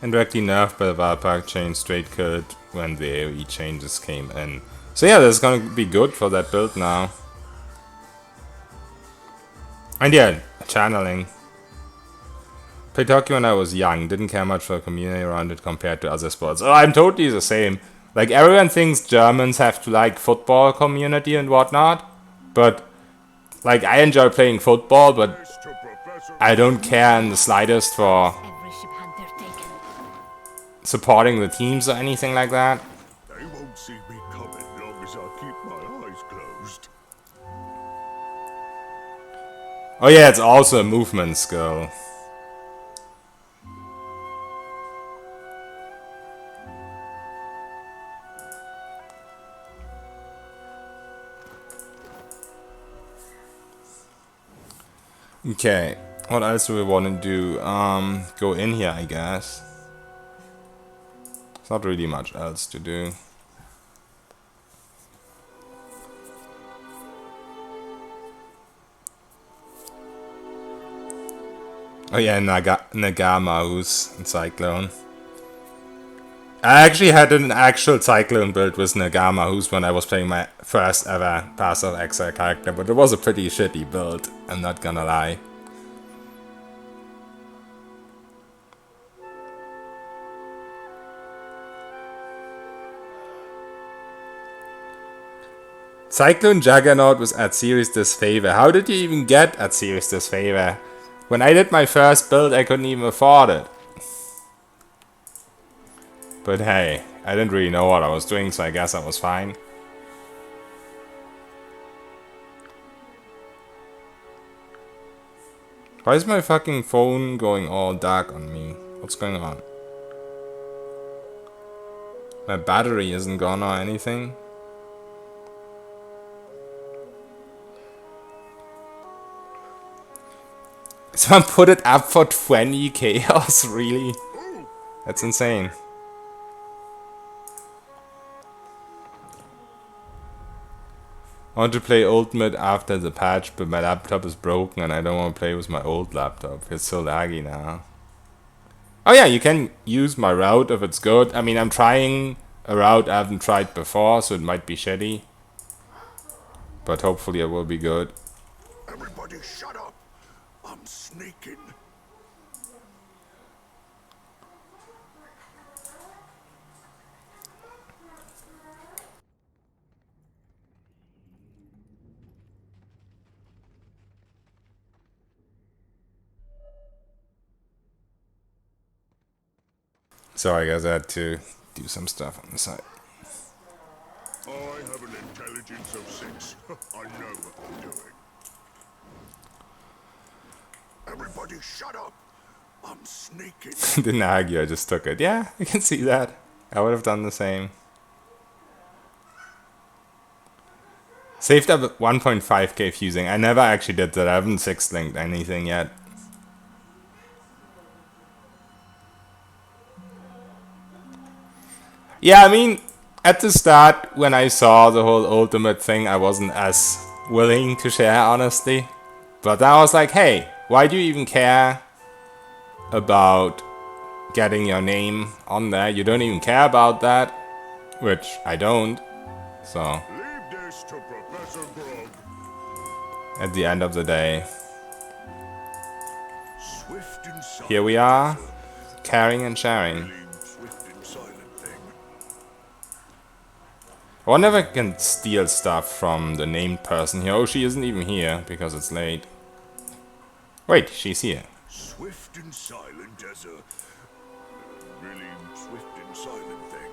Indirectly nerfed by the Valpark chain, straight killed when the AoE changes came in. So yeah, that's gonna be good for that build now. And yeah, channeling. Played hockey when I was young, didn't care much for the community around it compared to other sports. Oh, I'm totally the same. Like, everyone thinks Germans have to like football community and whatnot, but like, I enjoy playing football, but I don't care in the slightest for supporting the teams or anything like that. They won't see me coming long as I keep my eyes closed. Oh yeah, it's also a movement skill. Okay, what else do we want to do? Go in here, I guess. There's not really much else to do. Oh yeah, Nagama, who's in Cyclone. I actually had an actual Cyclone build with Nagama, who's when I was playing my first ever Pass of Exile character, but it was a pretty shitty build, I'm not gonna lie. Cyclone Juggernaut was at Serious Disfavor. How did you even get at Serious Disfavor? When I did my first build, I couldn't even afford it. But hey, I didn't really know what I was doing, so I guess I was fine. Why is my fucking phone going all dark on me? What's going on? My battery isn't gone or anything. Someone put it up for 20 chaos? Really? That's insane. I want to play Ultimate after the patch, but my laptop is broken and I don't want to play with my old laptop. It's so laggy now. Oh yeah, you can use my route if it's good. I mean, I'm trying a route I haven't tried before, so it might be shitty. But hopefully it will be good. Everybody shut up! I'm sneaking. Sorry guys, I had to do some stuff on the side. I have an intelligence of 6. I know what I'm doing. Everybody shut up! I'm sneaking. Didn't argue, I just took it. Yeah, I can see that. I would have done the same. Saved up 1.5k fusing. I never actually did that. I haven't 6-linked anything yet. Yeah, I mean, at the start, when I saw the whole ultimate thing, I wasn't as willing to share, honestly. But then I was like, hey, why do you even care about getting your name on there? You don't even care about that. Which I don't. So, Leave this to Professor Grog. at the end of the day, Swift and silent. here we are, caring and sharing. Swift and silent thing. I wonder if I can steal stuff from the named person here. Oh, she isn't even here because it's late. Wait, she's here. Swift and silent as a really swift and silent thing.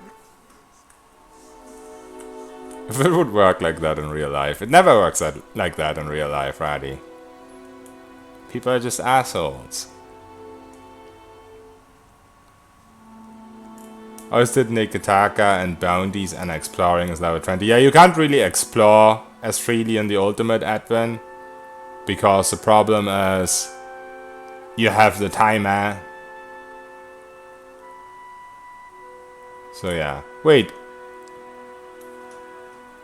If it would work like that in real life. It never works like that in real life, Raddy. People are just assholes. I always did Nekataka and bounties and exploring is level 20. Yeah, you can't really explore as freely in the ultimate advent. Because the problem is you have the timer. So yeah. Wait,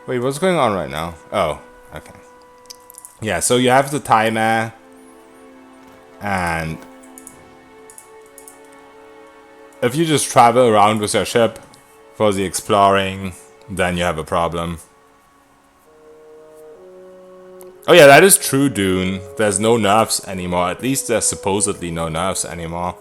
what's going on right now? Oh, okay. Yeah, so you have the timer. And if you just travel around with your ship for the exploring, then you have a problem. Oh yeah, that is true, Dune. There's no nerfs anymore. At least there's supposedly no nerfs anymore.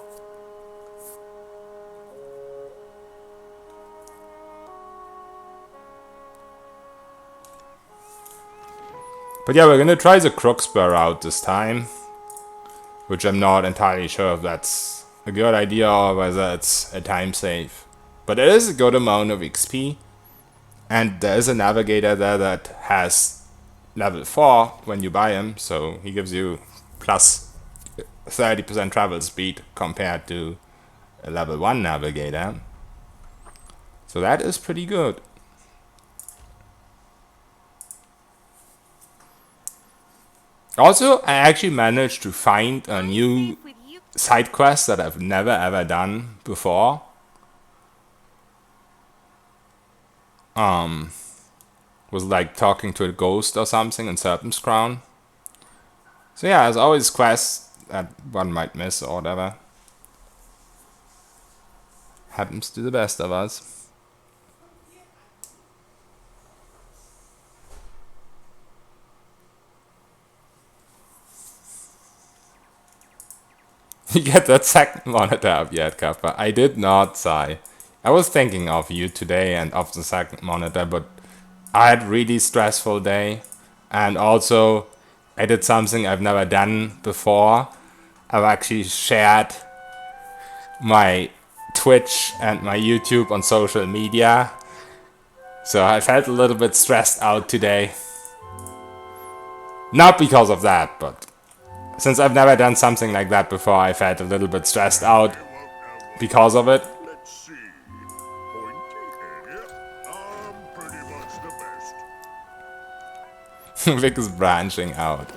But yeah, we're gonna try the Crooksburg route this time. Which I'm not entirely sure if that's a good idea or whether it's a time save. But it is a good amount of XP. And there is a navigator there that has level 4 when you buy him. So he gives you plus 30% travel speed compared to a level 1 navigator. So that is pretty good. Also, I actually managed to find a new side quest that I've never ever done before. Was like talking to a ghost or something in Serpent's Crown. So yeah, there's always quests that one might miss or whatever. Happens to the best of us. You get that second monitor up yet, Kappa? I did not, sigh. I was thinking of you today and of the second monitor, but I had a really stressful day. And also, I did something I've never done before. I've actually shared my Twitch and my YouTube on social media. So I felt a little bit stressed out today. Not because of that, but since I've never done something like that before, I felt a little bit stressed out because of it. Let's see. Pointy hair. I'm pretty much the best. Vic is branching out.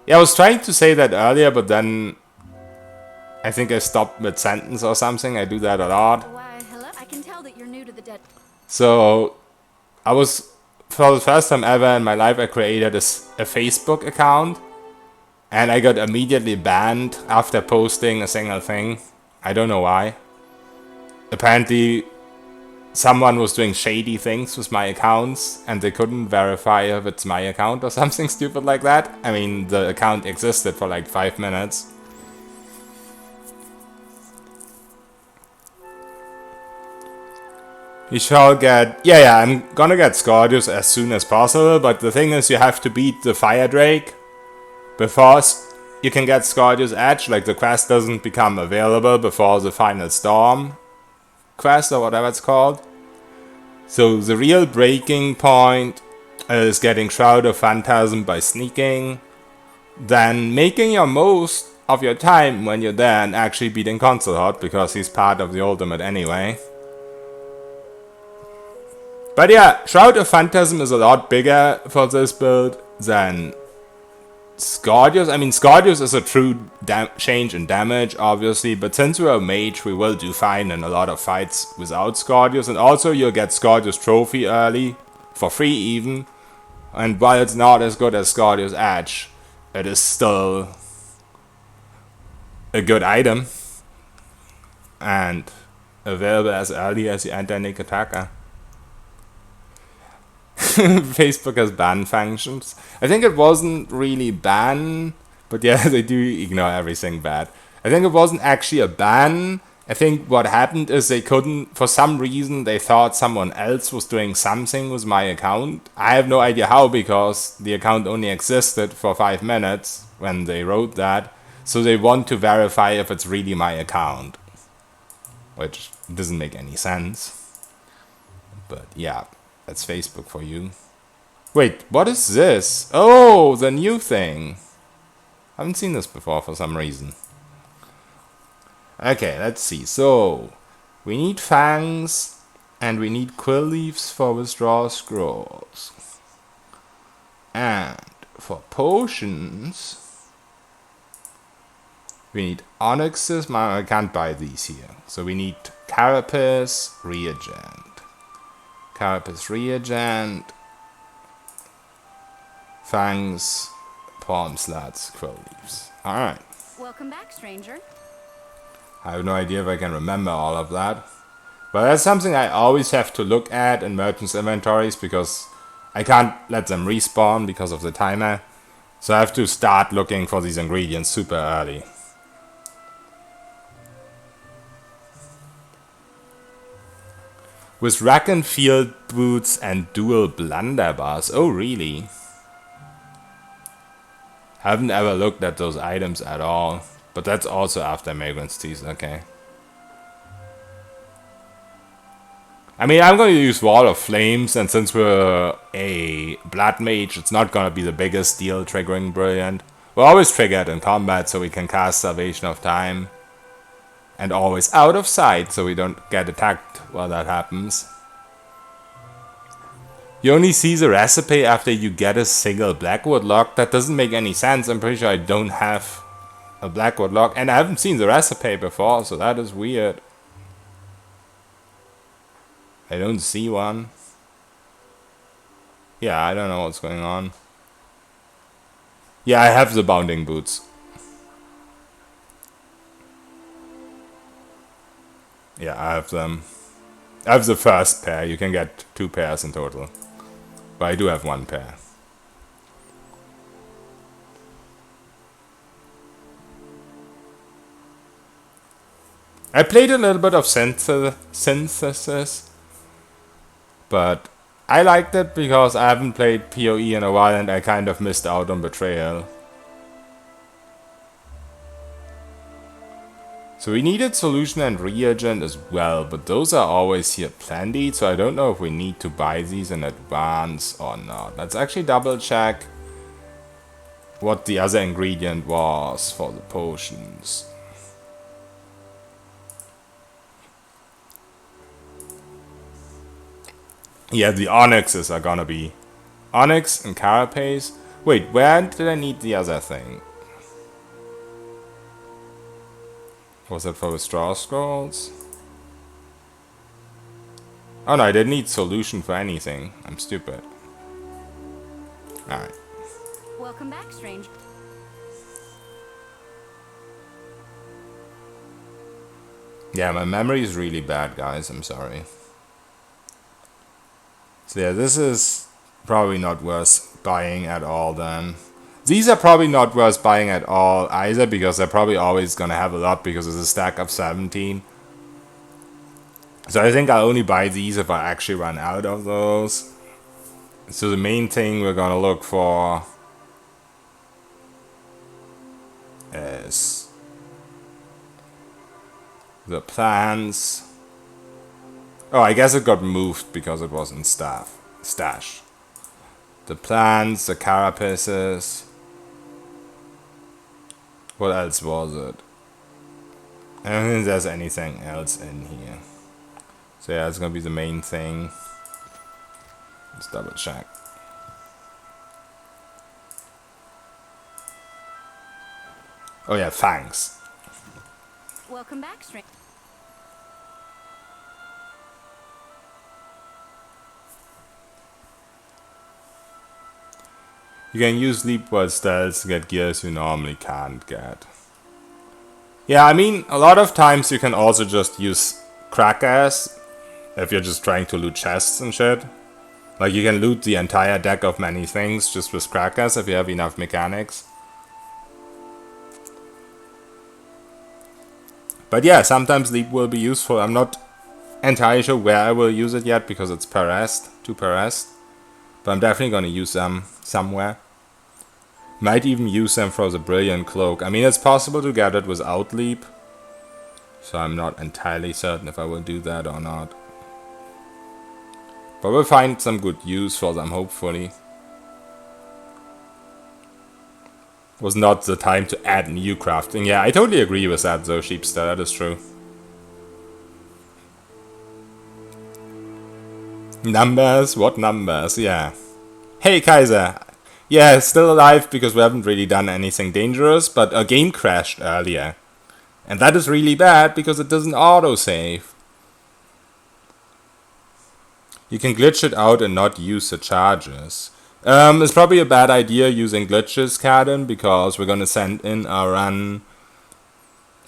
Yeah, I was trying to say that earlier, but then I think I stopped mid-sentence or something. I do that a lot. Why, hello. I can tell that you're new to the dead. So I was, for the first time ever in my life, I created a Facebook account. And I got immediately banned after posting a single thing. I don't know why. Apparently, someone was doing shady things with my accounts and they couldn't verify if it's my account or something stupid like that. I mean, the account existed for like 5 minutes. You shall get... Yeah, I'm gonna get Scordius as soon as possible, but the thing is you have to beat the Fire Drake before you can get Scordius Edge. Like, the quest doesn't become available before the Final Storm quest or whatever it's called. So the real breaking point is getting Shroud of Phantasm by sneaking, then making your most of your time when you're there and actually beating Consulhot, because he's part of the ultimate anyway. But yeah, Shroud of Phantasm is a lot bigger for this build than Scordius. I mean, Scordius is a true change in damage, obviously, but since we're a mage, we will do fine in a lot of fights without Scordius. And also, you'll get Scordius Trophy early, for free even. And while it's not as good as Scordius Edge, it is still a good item. And available as early as you enter Nikotaka. Facebook has ban functions. I think it wasn't really ban, but yeah, they do ignore everything bad. I think it wasn't actually a ban. I think what happened is they couldn't, for some reason, they thought someone else was doing something with my account. I have no idea how, because the account only existed for 5 minutes when they wrote that. So they want to verify if it's really my account, which doesn't make any sense. But yeah. That's Facebook for you. Wait, what is this? Oh, the new thing. I haven't seen this before for some reason. Okay, let's see. So, we need fangs and we need quill leaves for withdrawal scrolls. And for potions, we need onyxes. I can't buy these here. So we need carapace, reagent. Carapace reagent, fangs, palm slats, quill leaves. Alright. Welcome back, stranger. I have no idea if I can remember all of that. But that's something I always have to look at in merchants' inventories because I can't let them respawn because of the timer. So I have to start looking for these ingredients super early. With rack and field boots and dual blunderbars. Oh, really? Haven't ever looked at those items at all. But that's also after Migrant's Teeth, okay. I mean, I'm going to use Wall of Flames, and since we're a Blood Mage, it's not going to be the biggest deal triggering Brilliant. We'll always trigger it in combat so we can cast Salvation of Time. And always out of sight so we don't get attacked while that happens. You only see the recipe after you get a single Blackwood lock. That doesn't make any sense. I'm pretty sure I don't have a Blackwood lock. And I haven't seen the recipe before, so that is weird. I don't see one. Yeah, I don't know what's going on. Yeah, I have the bounding boots. Yeah, I have them. I have the first pair. You can get 2 pairs in total. But I do have 1 pair. I played a little bit of synthesis. But I liked it because I haven't played PoE in a while and I kind of missed out on Betrayal. So we needed Solution and Reagent as well, but those are always here plenty, so I don't know if we need to buy these in advance or not. Let's actually double check what the other ingredient was for the potions. Yeah, the onyxes are gonna be onyx and carapace. Wait, where did I need the other thing? Was it for the straw scrolls? Oh no, I didn't need solution for anything. I'm stupid. Alright. Welcome back, stranger. Yeah, my memory is really bad, guys. I'm sorry. So yeah, this is probably not worth buying at all then. These are probably not worth buying at all either because they're probably always gonna have a lot because it's a stack of 17. So I think I'll only buy these if I actually run out of those. So the main thing we're gonna look for is the plants. Oh, I guess it got moved because it was in stash. The plants, the carapaces. What else was it? I don't think there's anything else in here. So yeah, it's gonna be the main thing. Let's double check. Oh yeah, fangs. Welcome back, stranger. You can use Leapward Stealth to get gears you normally can't get. Yeah, I mean, a lot of times you can also just use Crackers if you're just trying to loot chests and shit. Like, you can loot the entire deck of many things just with Crackers if you have enough mechanics. But yeah, sometimes Leap will be useful. I'm not entirely sure where I will use it yet because it's per rest, 2 per rest. But I'm definitely going to use them somewhere. Might even use them for the Brilliant Cloak. I mean, it's possible to get it without Leap. So I'm not entirely certain if I will do that or not. But we'll find some good use for them, hopefully. Was not the time to add new crafting. Yeah, I totally agree with that though, Sheepster. That is true. Numbers? What numbers? Yeah. Hey, Kaiser. Yeah, still alive because we haven't really done anything dangerous, but a game crashed earlier. And that is really bad because it doesn't autosave. You can glitch it out and not use the charges. It's probably a bad idea using glitches, Caden, because we're gonna send in a run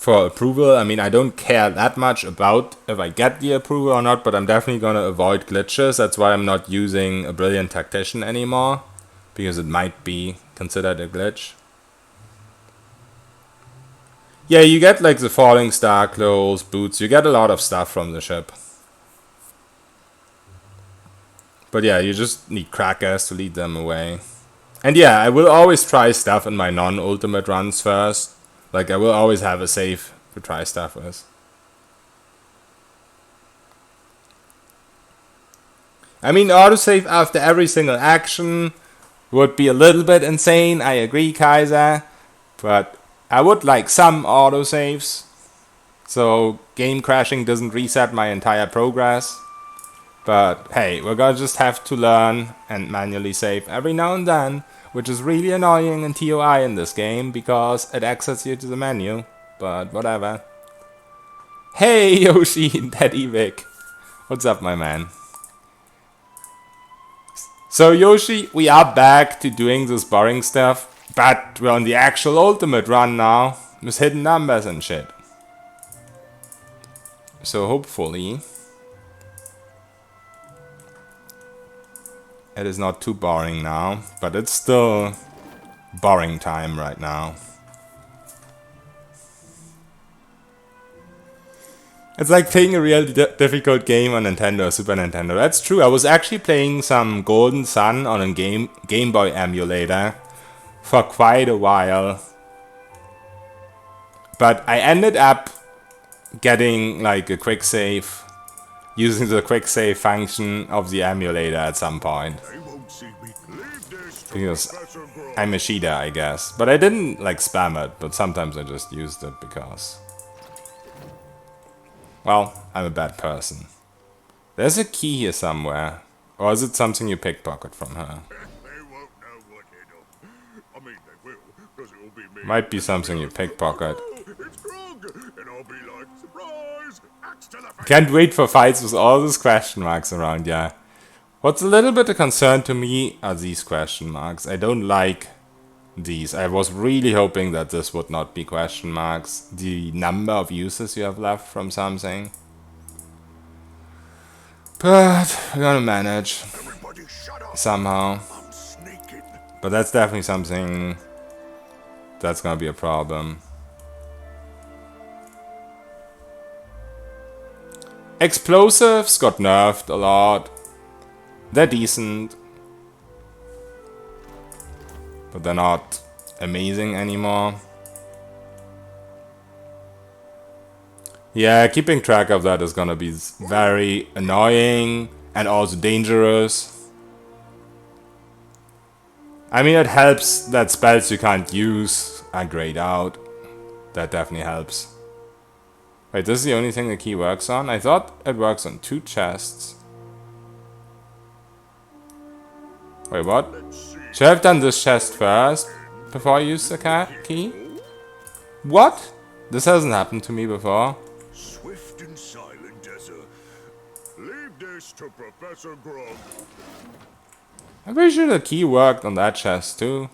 for approval. I mean, I don't care that much about if I get the approval or not, but I'm definitely going to avoid glitches. That's why I'm not using a Brilliant Tactician anymore, because it might be considered a glitch. Yeah, you get like the falling star clothes, boots, you get a lot of stuff from the ship. But yeah, you just need crackers to lead them away. And yeah, I will always try stuff in my non-ultimate runs first. Like, I will always have a save to try stuff with. I mean, autosave after every single action would be a little bit insane, I agree, Kaiser. But I would like some autosaves, so game crashing doesn't reset my entire progress. But hey, we're gonna just have to learn and manually save every now and then, which is really annoying in TOI in this game, because it exits you to the menu, but whatever. Hey Yoshi, Daddy Vic. What's up, my man? So Yoshi, we are back to doing this boring stuff, but we're on the actual ultimate run now, with hidden numbers and shit. So hopefully it is not too boring now, but it's still boring time right now. It's like playing a really difficult game on Nintendo or Super Nintendo. That's true. I was actually playing some Golden Sun on a Game Boy emulator for quite a while. But I ended up getting like a quick save, using the quick save function of the emulator at some point. Because I'm a cheater, I guess. But I didn't like spam it, but sometimes I just used it because, well, I'm a bad person. There's a key here somewhere. Or is it something you pickpocket from her? Might be something you pickpocket. Can't wait for fights with all these question marks around, yeah. What's a little bit of concern to me are these question marks. I don't like these. I was really hoping that this would not be question marks. The number of uses you have left from something. But we're gonna manage somehow. But that's definitely something that's gonna be a problem. Explosives got nerfed a lot. They're decent, but they're not amazing anymore. Yeah, keeping track of that is gonna be very annoying and also dangerous. I mean, it helps that spells you can't use are grayed out. That definitely helps. Wait, this is the only thing the key works on? I thought it works on 2 chests. Wait, what? Should I have done this chest first before I use the key? What? This hasn't happened to me before. Swift and silent as a... Leave this to Professor Grog. I'm pretty sure the key worked on that chest too,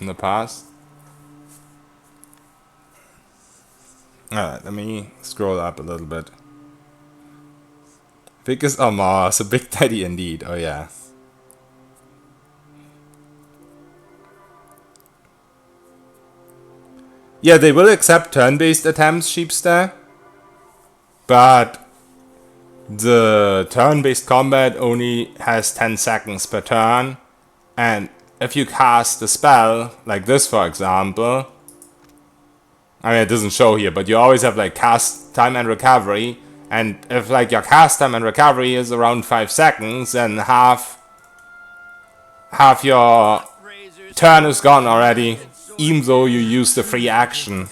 in the past. Alright, let me scroll up a little bit. Biggest Omar, so Big Daddy indeed, oh yeah. Yeah, they will accept turn-based attempts, Sheepster. But the turn-based combat only has 10 seconds per turn. And if you cast a spell, like this for example, I mean it doesn't show here, but you always have like cast time and recovery. And if like your cast time and recovery is around 5 seconds, then half your turn is gone already, even though you use the free action.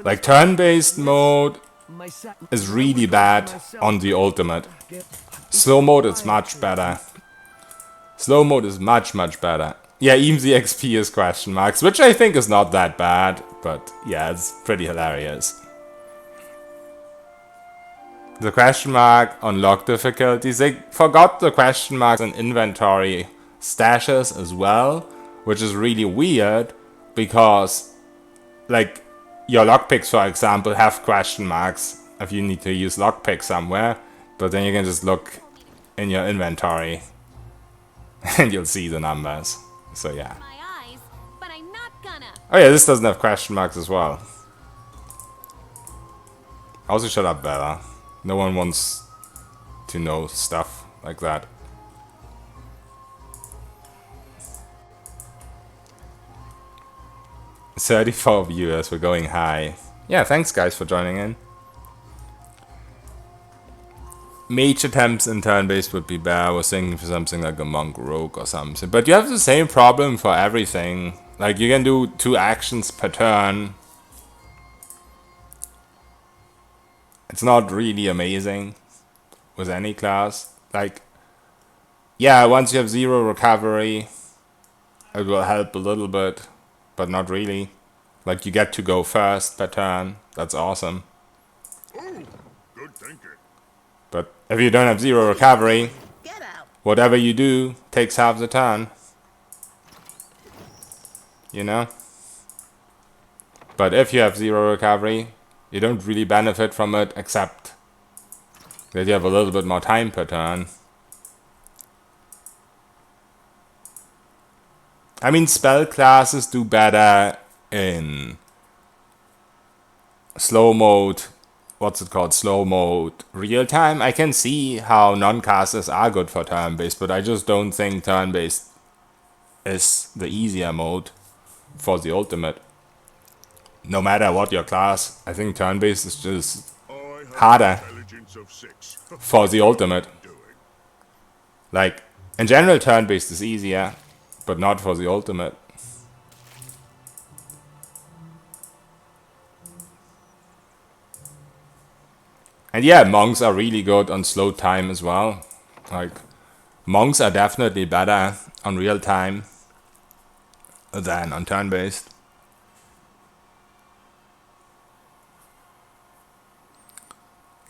Like turn-based mode is really bad on the ultimate. Slow mode is much better. Slow mode is much better. Yeah, even the XP is question marks, which I think is not that bad, but yeah, it's pretty hilarious. The question mark on lock difficulties, they forgot the question marks in inventory stashes as well, which is really weird, because, like, your lockpicks, for example, have question marks if you need to use lockpick somewhere, but then you can just look in your inventory and you'll see the numbers. So yeah. My eyes, but I'm not gonna. Oh yeah, this doesn't have question marks as well. Also, shut up, Bella. No one wants to know stuff like that. "34 viewers, we're going high." Yeah, thanks guys for joining in. Mage attempts in turn-based would be better. I was thinking for something like a monk rogue or something. But you have the same problem for everything. Like, you can do 2 actions per turn. It's not really amazing with any class. Like, yeah, once you have 0 recovery, it will help a little bit, but not really. Like, you get to go first per turn. That's awesome. Oh, good thinking. But if you don't have 0 recovery, Get out. whatever you do takes half the turn. You know? But if you have 0 recovery, you don't really benefit from it, except that you have a little bit more time per turn. I mean, spell classes do better in slow mode. What's it called? Slow mode real time. I can see how non-casters are good for turn-based, but I just don't think turn-based is the easier mode for the ultimate. No matter what your class, I think turn-based is just I have harder intelligence of 6. for the ultimate. Like, in general, turn-based is easier, but not for the ultimate. And yeah, monks are really good on slow time as well. Like, monks are definitely better on real time than on turn-based.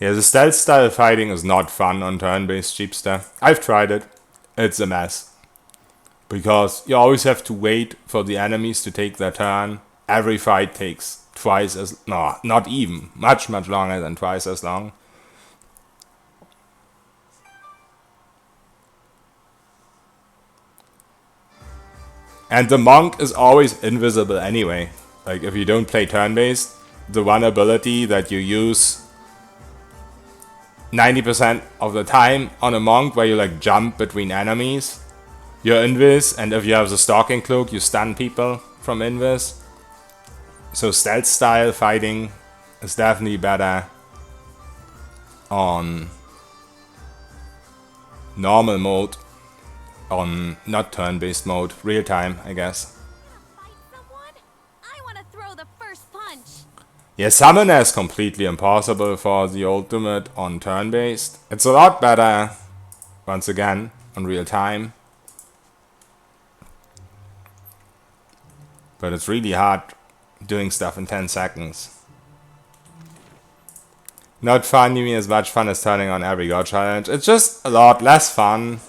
Yeah, the stealth style fighting is not fun on turn-based Cheapster. I've tried it. It's a mess. Because you always have to wait for the enemies to take their turn. Every fight takes twice as... No, not even. Much longer than twice as long. And the monk is always invisible anyway. Like, if you don't play turn-based, the one ability that you use 90% of the time on a monk, where you like jump between enemies, you're invis, and if you have the stalking cloak, you stun people from invis. So stealth style fighting is definitely better on normal mode, on not turn-based mode, real time, I guess. Fight someone? I want to throw the first punch. Yeah, Summoner is completely impossible for the ultimate on turn-based. It's a lot better, once again, on real time. But it's really hard doing stuff in 10 seconds. Not fun, you mean as much fun as turning on every god challenge. It's just a lot less fun,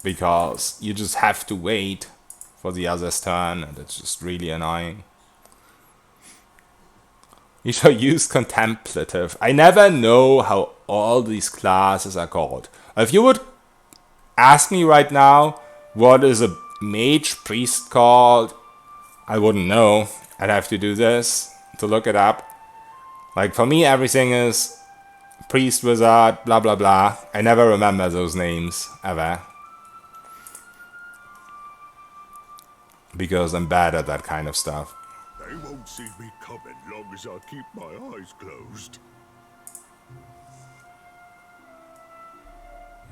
because you just have to wait for the other's turn, and it's just really annoying. You should use contemplative. I never know how all these classes are called. If you would ask me right now, what is a mage priest called, I wouldn't know. I'd have to do this to look it up. Like, for me, everything is priest, wizard, blah blah blah. I never remember those names, ever. Because I'm bad at that kind of stuff. They won't see me coming long as I keep my eyes closed.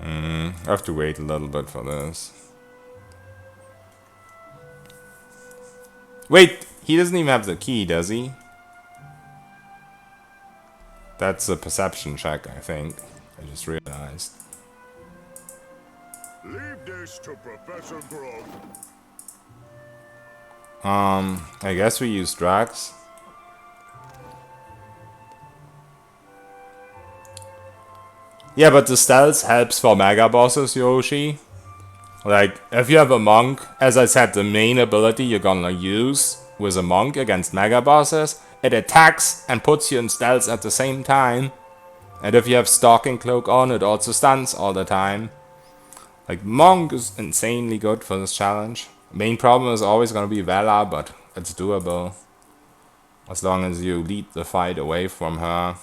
I have to wait a little bit for this. Wait, he doesn't even have the key, does he? That's a perception check, I think. I just realized. Leave this to Professor Grog. I guess we use Drax. Yeah, but the stealth helps for mega bosses, Yoshi. Like, if you have a monk, as I said, the main ability you're gonna use with a monk against mega bosses, it attacks and puts you in stealth at the same time. And if you have Stalking Cloak on, it also stuns all the time. Like, monk is insanely good for this challenge. Main problem is always gonna be Vela, but it's doable. As long as you lead the fight away from her.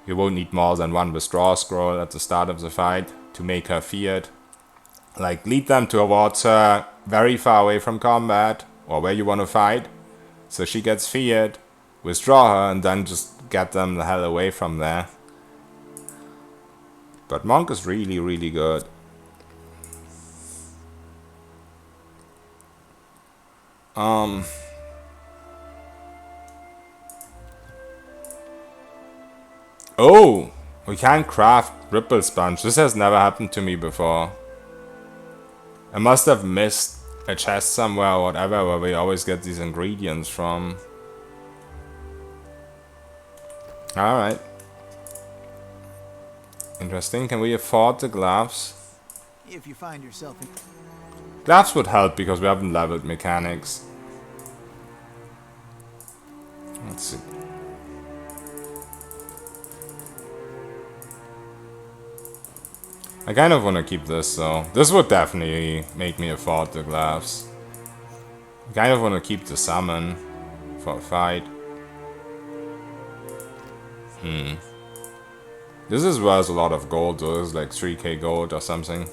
You won't need more than one withdraw scroll at the start of the fight to make her feared. Like, lead them towards her very far away from combat, or where you want to fight, so she gets feared, withdraw her, and then just get them the hell away from there. But monk is really, really good. Oh! We can't craft Ripple Sponge. This has never happened to me before. I must have missed a chest somewhere or whatever where we always get these ingredients from. Alright. Interesting. Can we afford the gloves? If you find yourself in... Gloves would help because we haven't leveled mechanics. Let's see. I kind of want to keep this though. This would definitely make me afford the gloves. I kind of want to keep the summon for a fight. This is worth a lot of gold though. This is like 3k gold or something.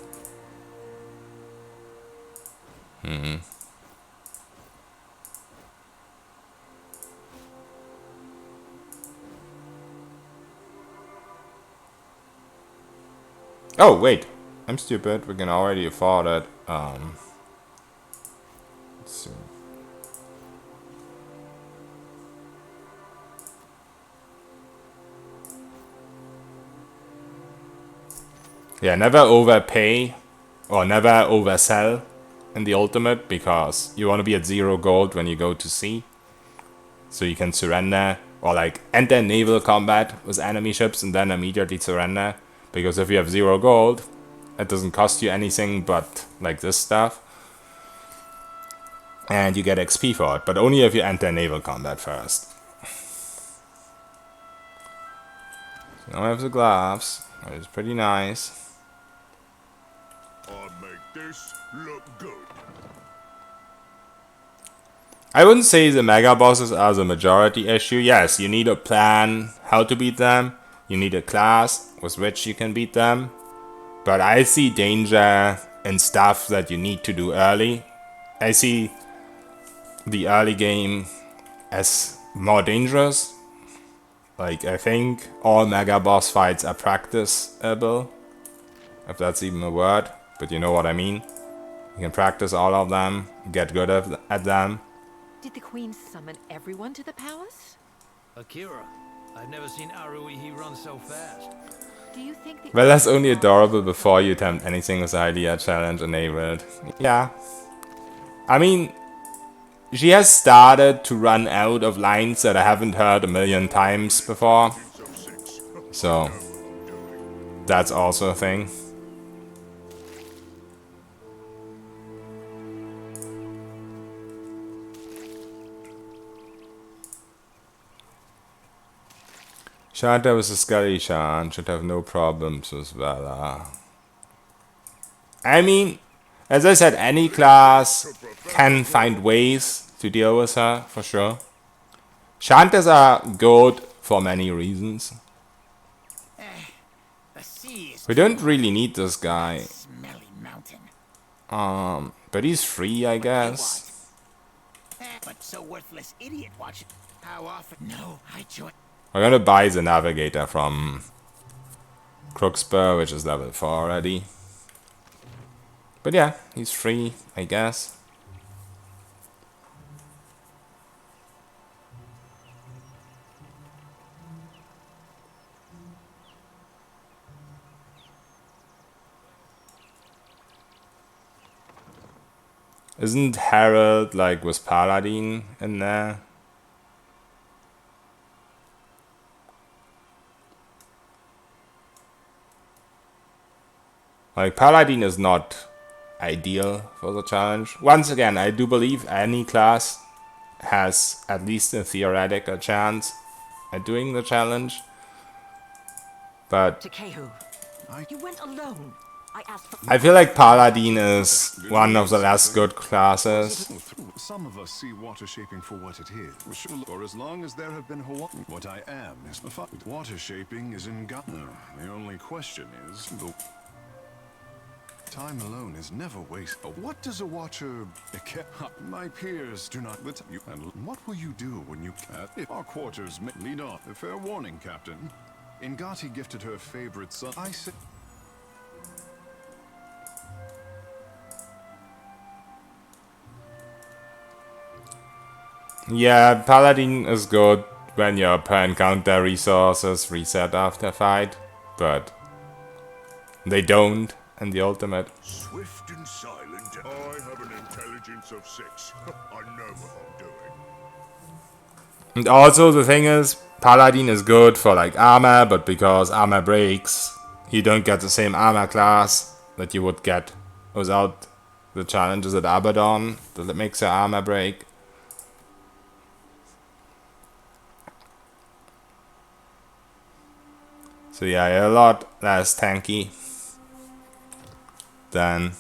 Oh, wait. I'm stupid. We can already afford it. Let's see. Yeah, never overpay or never oversell in the ultimate because you want to be at 0 gold when you go to sea. So you can surrender or like enter naval combat with enemy ships and then immediately surrender. Because if you have 0 gold, it doesn't cost you anything but like this stuff. And you get XP for it, but only if you enter naval combat first. So now I have the gloves, which is pretty nice. I'll make this look good. I wouldn't say the mega bosses are the majority issue. Yes, you need a plan how to beat them. You need a class with which you can beat them. But I see danger in stuff that you need to do early. I see the early game as more dangerous. Like, I think all mega boss fights are practicable. If that's even a word. But you know what I mean. You can practice all of them. Get good at them. Did the queen summon everyone to the palace? Akira, I've never seen Aruihi run so fast. Do you think the... Well, that's only adorable before you attempt anything with idea challenge enabled. Yeah. I mean, she has started to run out of lines that I haven't heard a million times before. So, that's also a thing. Shanta was a Scully Shan, should have no problems with Vela. I mean, as I said, any class can find ways to deal with her, for sure. Shantas are good for many reasons. The sea is We don't really need this guy. smelly mountain. But he's free, I guess. But so worthless idiot watching. How often? No, I join. We're gonna buy the Navigator from Crookspur, which is level 4 already. But yeah, he's free, I guess. Isn't Harold like with Paladin in there? Like, Paladin is not ideal for the challenge. Once again, I do believe any class has at least a theoretical chance at doing the challenge. But Takehu, you went alone. I asked for. I feel like Paladin is one of the less good classes. Some of us see water shaping for what it is. For as long as there have been Hawaii, what I am is the fact. Water shaping is in God. The only question is, time alone is never wasted. What does a watcher... My peers do not... You, and what will you do when you... If our quarters lead on. A fair warning, Captain. Ingati gifted her favorite son. I said... Yeah, Paladin is good when your per encounter resources reset after fight, but they don't in the ultimate. Swift and silent. I have an intelligence of 6. I know what I'm doing. And also the thing is, Paladin is good for like armor, but because armor breaks, you don't get the same armor class that you would get without the challenges at Abaddon that makes your armor break. So yeah, you're a lot less tanky than...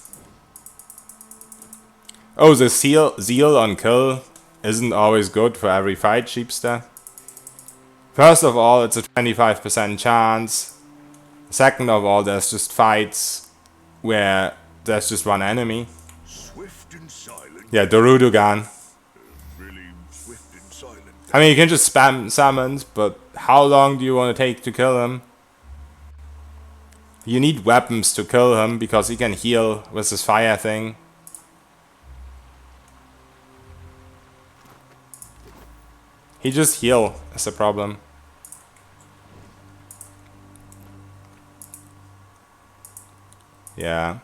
Oh, the zeal on kill isn't always good for every fight, Sheepster. First of all, it's a 25% chance. Second of all, there's just fights where there's just one enemy. Swift and silent. Yeah, Dorudugan. Really swift and silent. I mean, you can just spam summons, but how long do you want to take to kill him? You need weapons to kill him, because he can heal with his fire thing. He just heal is the problem. Yeah.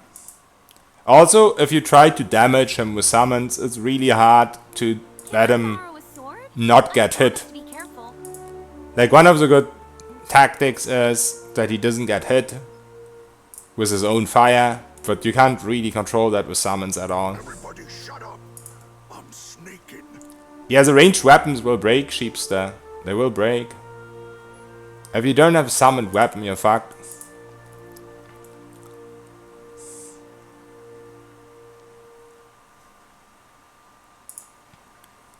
Also, if you try to damage him with summons, it's really hard to let him Borrow a sword? not get hit. Be careful. Like, one of the good tactics is that he doesn't get hit with his own fire, but you can't really control that with summons at all. Everybody shut up. I'm sneaking. Yeah, the ranged weapons will break, Sheepster. They will break. If you don't have a summoned weapon, you're fucked.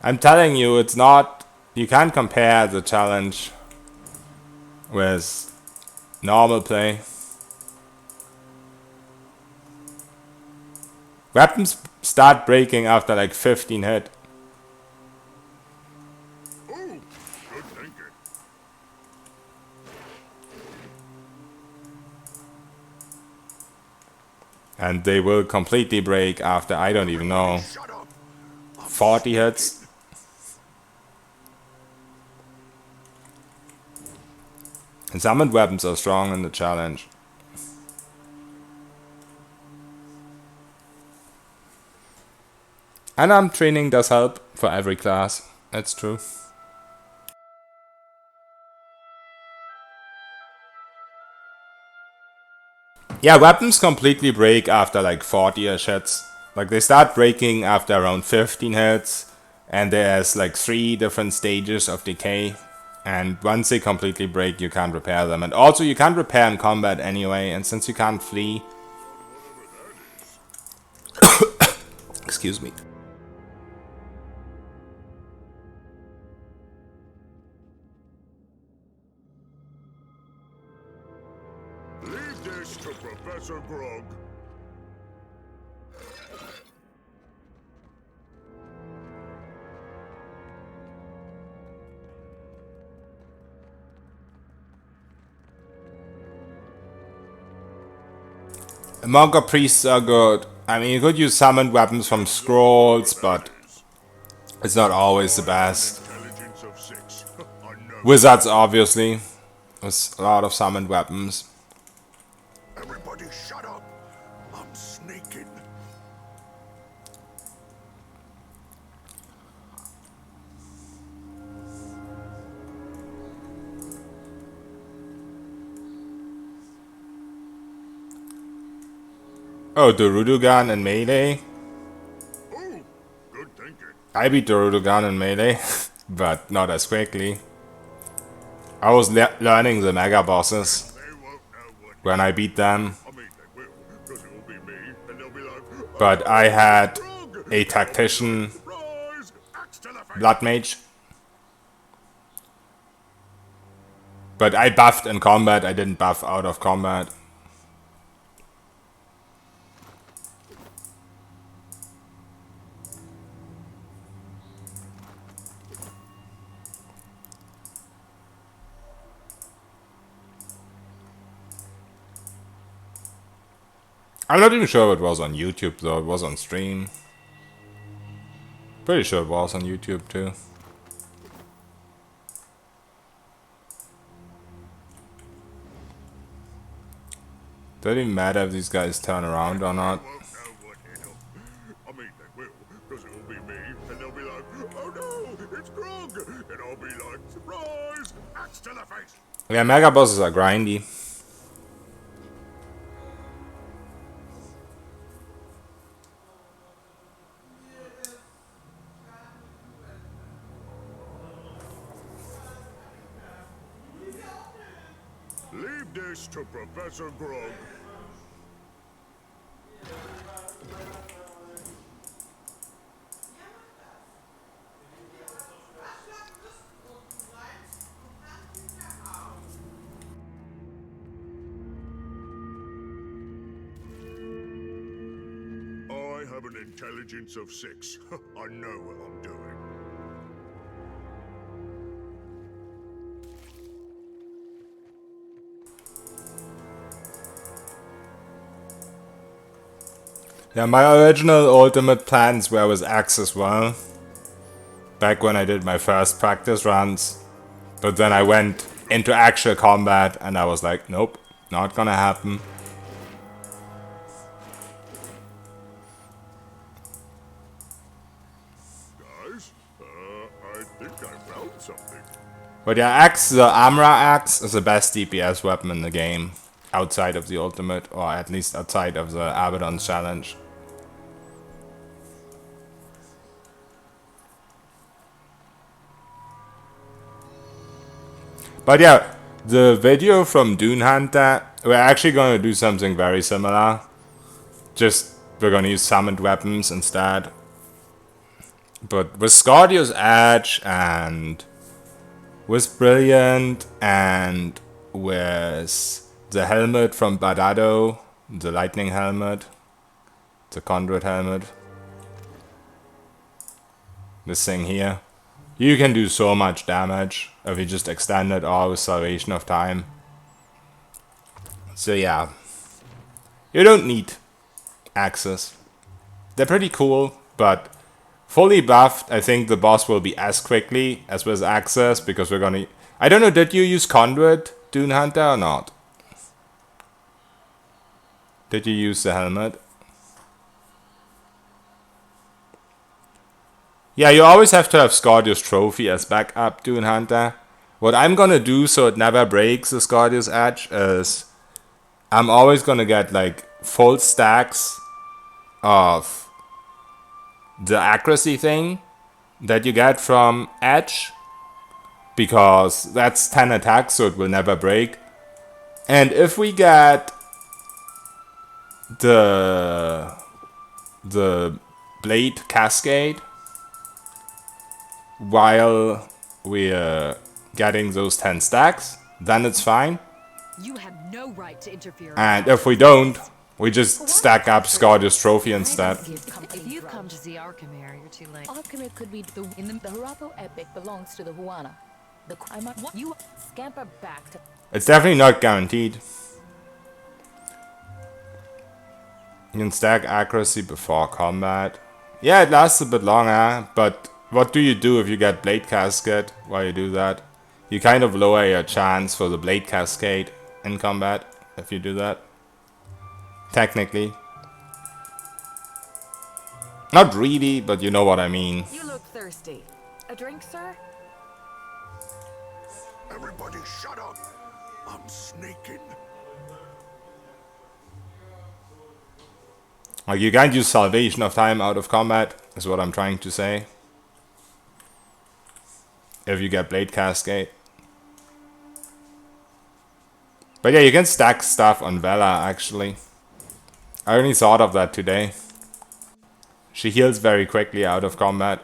I'm telling you, it's not... You can't compare the challenge with normal play. Weapons start breaking after like 15 hit. Ooh, good thinking. And they will completely break after, I don't even know, Shut up. 40 hits. And summoned weapons are strong in the challenge. And arm training does help for every class. That's true. Yeah, weapons completely break after like 40ish hits. Like, they start breaking after around 15 hits. And there's like 3 different stages of decay. And once they completely break, you can't repair them. And also, you can't repair in combat anyway. And since you can't flee... Excuse me. Leave this to Professor Grog. Monka priests are good. I mean, you could use summoned weapons from scrolls, but it's not always the best. Intelligence of 6. I know. Wizards, obviously, with a lot of summoned weapons. Everybody shut up. I'm sneaking. Oh, the Rudugan and melee. Ooh, good thinking. I beat the Rudogan in Melee, but not as quickly. I was learning the mega bosses They won't know what. when I beat them, I mean, they will, because it will be me, and they'll be like, but "Oh, I had wrong." a tactician Surprise! Axe to the face. blood mage. But I buffed in combat, I didn't buff out of combat. I'm not even sure if it was on YouTube though, it was on stream. Pretty sure it was on YouTube too. Doesn't even matter if these guys turn around or not. Won't know what hit 'em. I mean, they will, because it will be me, and they'll be like, "Oh no, it's Grog," and I'll be like, "Surprise! Axe to the face." Yeah, mega bosses are grindy. Leave this to Professor Grog. I have an intelligence of 6. I know what I'm doing. Yeah, my original ultimate plans were with Axe as well. Back when I did my first practice runs. But then I went into actual combat and I was like, nope, not gonna happen. Guys, I think I found something. But yeah, Axe, the Amra Axe is the best DPS weapon in the game. Outside of the ultimate, or at least outside of the Abaddon's challenge. But yeah, the video from Dune Hunter, we're actually going to do something very similar. Just, we're going to use summoned weapons instead. But with Scardio's Edge, and with Brilliant, and with the helmet from Badado, the lightning helmet, the conduit helmet, this thing here, you can do so much damage if you just extend it all with Salvation of Time. So yeah, you don't need axes. They're pretty cool, but fully buffed, I think the boss will be as quickly as with axes, because we're gonna... I don't know, did you use Conduit, Dune Hunter, or not? Did you use the helmet? Yeah, you always have to have Scardio's Trophy as backup, Dune Hunter. What I'm gonna do so it never breaks the Scardio's Edge is I'm always gonna get like full stacks of the accuracy thing that you get from Edge, because that's 10 attacks, so it will never break. And if we get the Blade Cascade while we're getting those 10 stacks, then it's fine. You have no right to interfere. And if we don't, we just stack up Scardio's Trophy instead. If you've come to see our Khmer, you're too late. Alchemy could be the Harapo epic belongs to the Huana. You scamper back to. It's definitely not guaranteed. You can stack accuracy before combat. Yeah, it lasts a bit longer, but what do you do if you get Blade Cascade while you do that? You kind of lower your chance for the Blade Cascade in combat if you do that. Technically. Not really, but you know what I mean. You look thirsty. A drink, sir? Everybody shut up. I'm sneaking. Like, you can't use Salvation of Time out of combat, is what I'm trying to say. if you get Blade Cascade. But yeah, you can stack stuff on Vela, actually. I only thought of that today. She heals very quickly out of combat.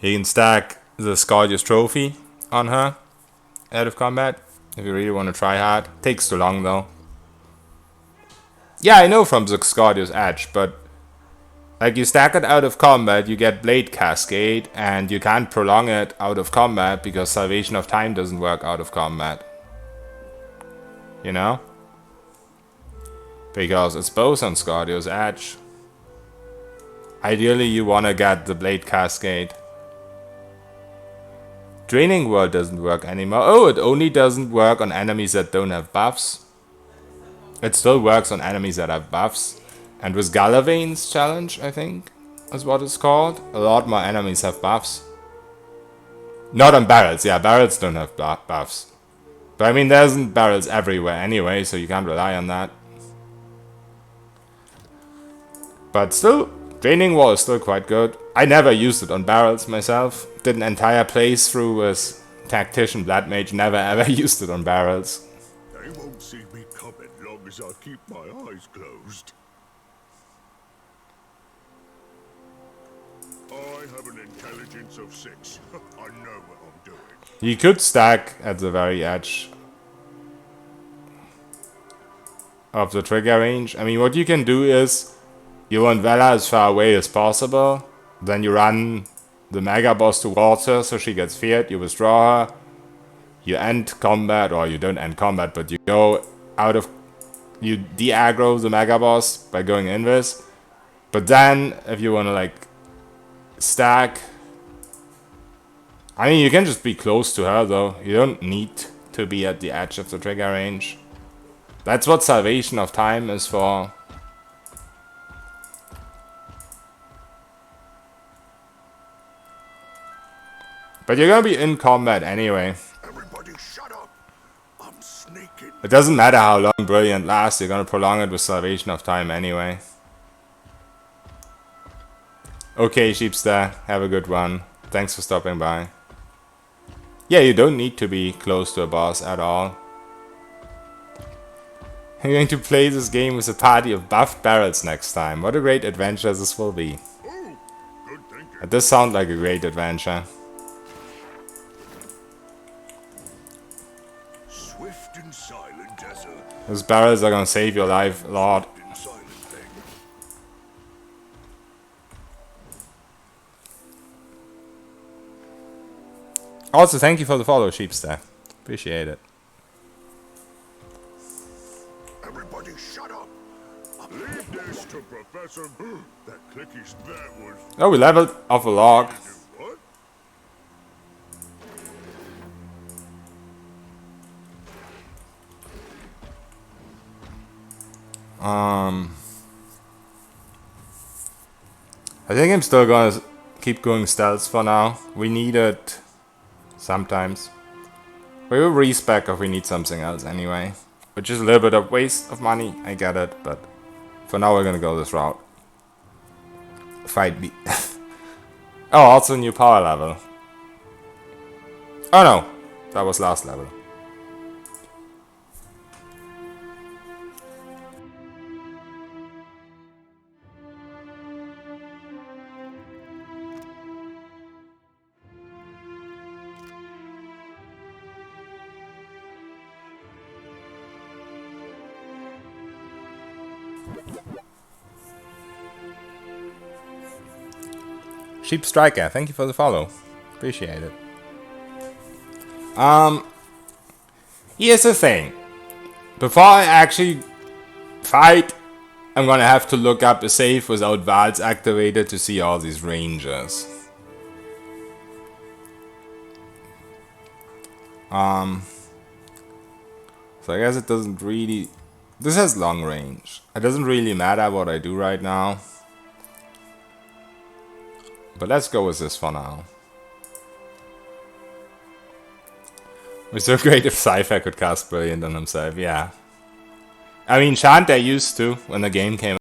You can stack the Scordius Trophy on her out of combat if you really want to try hard. Takes too long though. Yeah, I know from the Scordius Edge, but like you stack it out of combat, you get Blade Cascade, and you can't prolong it out of combat because Salvation of Time doesn't work out of combat. You know? Because it's both on Scordius Edge. Ideally, you want to get the Blade Cascade. Draining World doesn't work anymore. Oh, it only doesn't work on enemies that don't have buffs. It still works on enemies that have buffs. And with Galavane's challenge, I think, is what it's called, a lot more enemies have buffs. Not on barrels, yeah, barrels don't have buffs. But I mean, there isn't barrels everywhere anyway, so you can't rely on that. But still, Draining Wall is still quite good. I never used it on barrels myself. Did an entire playthrough with Tactician Blood Mage, never ever used it on barrels. They won't see me coming long as I keep my eyes closed. I have an intelligence of 6. I know what I'm doing. You could stack at the very edge of the trigger range. I mean, what you can do is you want Vela as far away as possible. Then you run the Mega Boss towards her so she gets feared. You withdraw her. You end combat, or you don't end combat, but you go out of... You de-aggro the Mega Boss by going invis. But then, if you want to like stack... I mean, you can just be close to her though. You don't need to be at the edge of the trigger range. That's what Salvation of Time is for. But you're gonna be in combat anyway. Everybody shut up. I'm sneaking. It doesn't matter how long Brilliant lasts, you're gonna prolong it with Salvation of Time anyway. Okay, Sheepster, have a good one. Thanks for stopping by. Yeah, you don't need to be close to a boss at all. I'm going to play this game with a party of buffed barrels next time. What a great adventure this will be. Oh, good thinking. It does sound like a great adventure. Swift and silent as a Those barrels are gonna save your life a lot. and silent thing. Also, thank you for the follow, Sheepster. Appreciate it. Everybody shut up. Leave this to Professor. That clicky that was. Oh, we leveled Overlook. What? I think I'm still gonna keep going stealth for now. We need it sometimes. We will respec if we need something else anyway. Which is a little bit of waste of money, I get it, but for now we're gonna go this route. Fight me. Oh, also new power level. Oh no, that was last level. Sheep Striker, thank you for the follow. Appreciate it. Here's the thing. Before I actually fight, I'm gonna have to look up a save without Vals activated to see all these ranges. So I guess it doesn't really... This has long range. It doesn't really matter what I do right now. But let's go with this for now. It was so great if Cypher could cast Brilliant on himself, yeah. I mean, Shante used to when the game came